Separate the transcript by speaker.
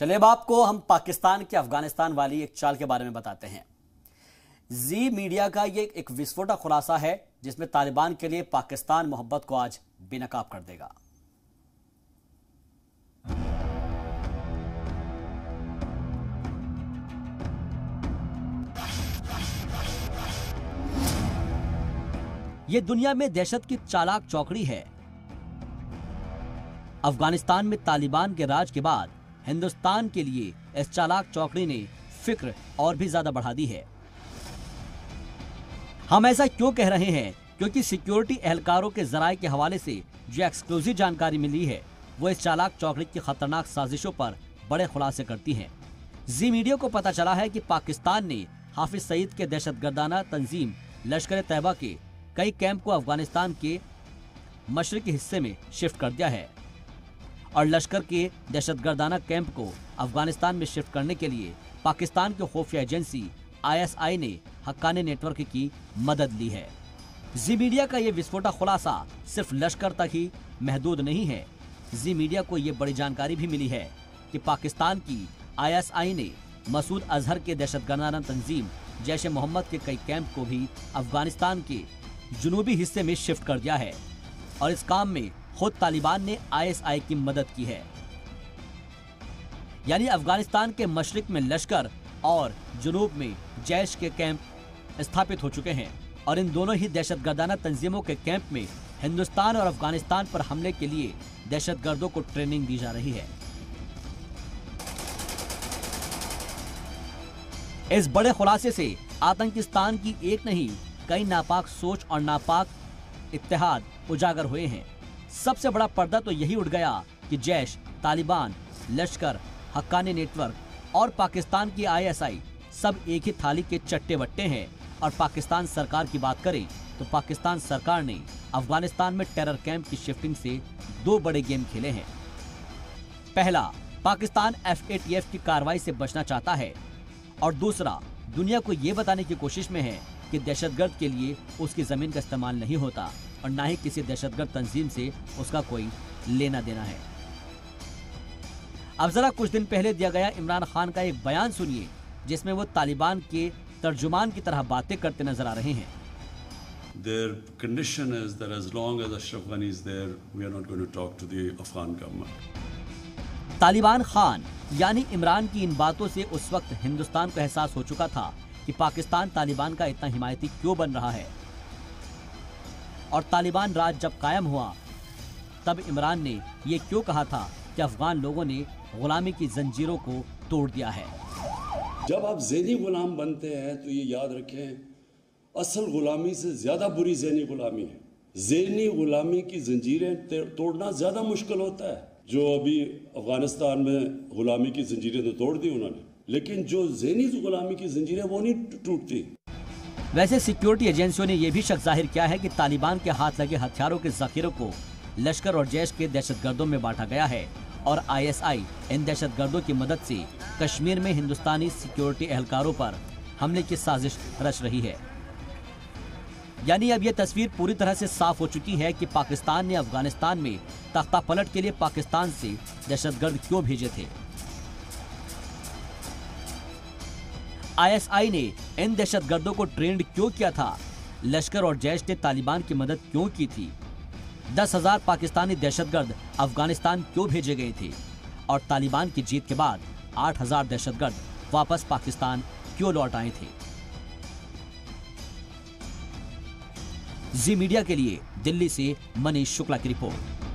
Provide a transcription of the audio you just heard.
Speaker 1: चलिए अब आपको हम पाकिस्तान के अफगानिस्तान वाली एक चाल के बारे में बताते हैं। जी मीडिया का ये एक विस्फोटक खुलासा है जिसमें तालिबान के लिए पाकिस्तान मोहब्बत को आज बेनकाब कर देगा। ये दुनिया में दहशत की चालाक चौकड़ी है। अफगानिस्तान में तालिबान के राज के बाद हिंदुस्तान के लिए इस चालाक चौकड़ी ने फिक्र और भी ज्यादा बढ़ा दी है। हम ऐसा क्यों कह रहे हैं? क्योंकि सिक्योरिटी एहलकारों के जराये के हवाले से जो एक्सक्लूसिव जानकारी मिली है वो इस चालाक चौकड़ी की खतरनाक साजिशों पर बड़े खुलासे करती है। जी मीडिया को पता चला है कि पाकिस्तान ने हाफिज सईद के दहशतगर्दाना तंजीम लश्कर तैयबा के कई कैंप को अफगानिस्तान के मशरकी हिस्से में शिफ्ट कर दिया है और लश्कर के दहशतगर्दाना कैंप को अफगानिस्तान में शिफ्ट करने के लिए पाकिस्तान की खुफिया एजेंसी ISI ने हक्कानी नेटवर्क की मदद ली है। जी मीडिया का ये विस्फोटक खुलासा सिर्फ लश्कर तक ही महदूद नहीं है। जी मीडिया को ये बड़ी जानकारी भी मिली है कि पाकिस्तान की ISI ने मसूद अजहर के दहशतगर्दाना तंजीम जैश ए मोहम्मद के कई कैंप को भी अफगानिस्तान के जुनूबी हिस्से में शिफ्ट कर दिया है और इस काम में खुद तालिबान ने ISI की मदद की है। यानी अफगानिस्तान के मशरिक में लश्कर और जुनूब में जैश के कैंप स्थापित हो चुके हैं और इन दोनों ही दहशतगर्दाना तंजीमों के कैंप में हिंदुस्तान और अफगानिस्तान पर हमले के लिए दहशतगर्दों को ट्रेनिंग दी जा रही है। इस बड़े खुलासे से आतंकिस्तान की एक नहीं कई नापाक सोच और नापाक इत्तेहाद उजागर हुए हैं। सबसे बड़ा पर्दा तो यही उठ गया कि जैश, तालिबान, लश्कर, हक्कानी नेटवर्क और पाकिस्तान की ISI सब एक ही थाली के चट्टे बट्टे हैं। और पाकिस्तान सरकार की बात करें तो पाकिस्तान सरकार ने अफगानिस्तान में टेरर कैंप की शिफ्टिंग से दो बड़े गेम खेले हैं। पहला, पाकिस्तान FATF की कार्रवाई से बचना चाहता है और दूसरा, दुनिया को ये बताने की कोशिश में है कि दहशतगर्द के लिए उसकी जमीन का इस्तेमाल नहीं होता और ना ही किसी दहशतगर्द तंजीम से उसका कोई लेना देना है। अब जरा कुछ दिन पहले दिया गया इमरान खान का एक बयान सुनिए जिसमें वो तालिबान के तर्जुमान की तरह बातें करते नजर आ रहे हैं।
Speaker 2: Their condition is that as long as Ashraf Ghani is there, we are not going to talk to the Afghan government.
Speaker 1: Taliban Khan यानी इमरान की इन बातों से उस वक्त हिंदुस्तान को एहसास हो चुका था कि पाकिस्तान तालिबान का इतना हिमायती क्यों बन रहा है और तालिबान राज जब कायम हुआ तब इमरान ने ये क्यों कहा था कि अफगान लोगों ने गुलामी की जंजीरों को तोड़ दिया है।
Speaker 2: जब आप ज़हनी गुलाम बनते हैं तो ये याद रखें, असल गुलामी से ज़्यादा बुरी ज़हनी गुलामी है। ज़हनी गुलामी की जंजीरें तोड़ना ज़्यादा मुश्किल होता है। जो अभी अफगानिस्तान में गुलामी की जंजीरें तो तोड़ दी उन्होंने, लेकिन जो ज़हनी गुलामी की जंजीरें वो नहीं टूटती।
Speaker 1: वैसे सिक्योरिटी एजेंसियों ने यह भी शक जाहिर किया है कि तालिबान के हाथ लगे हथियारों के जखीरों को लश्कर और जैश के दहशतगर्दों में बांटा गया है और ISI इन दहशतगर्दों की मदद से कश्मीर में हिंदुस्तानी सिक्योरिटी एहलकारों पर हमले की साजिश रच रही है। यानी अब यह तस्वीर पूरी तरह से साफ हो चुकी है कि पाकिस्तान ने अफगानिस्तान में तख्ता पलट के लिए पाकिस्तान से दहशतगर्द क्यों भेजे थे। ISI ने इन दहशतगर्दों को ट्रेंड क्यों किया था। लश्कर और जैश ने तालिबान की मदद क्यों की थी। 10,000 पाकिस्तानी दहशतगर्द अफगानिस्तान क्यों भेजे गए थे और तालिबान की जीत के बाद 8,000 दहशतगर्द वापस पाकिस्तान क्यों लौट आए थे। जी मीडिया के लिए दिल्ली से मनीष शुक्ला की रिपोर्ट।